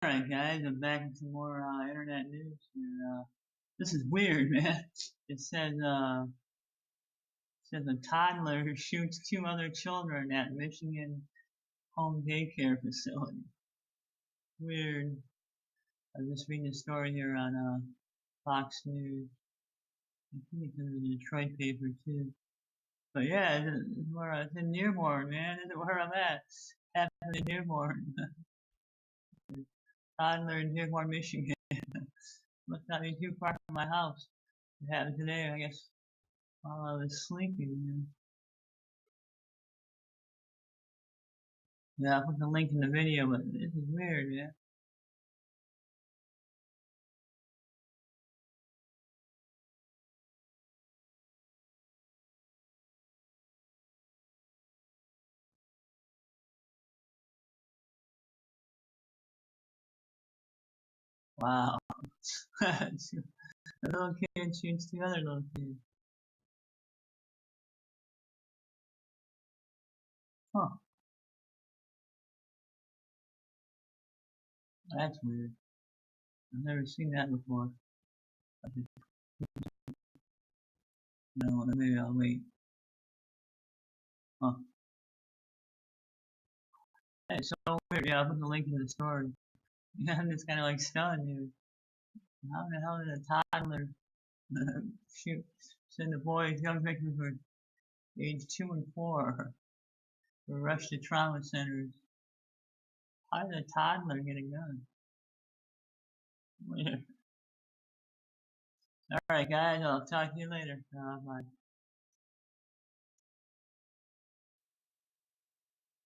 Alright guys, I'm back with some more internet news here. This is weird, man. It says a toddler shoots two other children at Michigan home daycare facility. Weird. I'm just reading a story here on Fox News. I think it's in the Detroit paper too. But yeah, it's in Dearborn, man. This is where I'm at. Happened in Dearborn. Toddler in Dearborn, Michigan. Must not be too far from my house. It happened today, I guess, while I was sleeping. Yeah, I'll put the link in the video, but this is weird, yeah. Wow. A little kid shoots the other little kid. Huh, that's weird. I've never seen that before. No, maybe I'll wait. Huh. That's so weird. Yeah, I'll put the link in the story. Yeah, I'm just kind of like stunned, dude. How the hell did a toddler shoot? Send the boys, young victims were age 2 and 4 were rushed to trauma centers. How did a toddler get a gun? Weird. Alright guys, I'll talk to you later. Bye.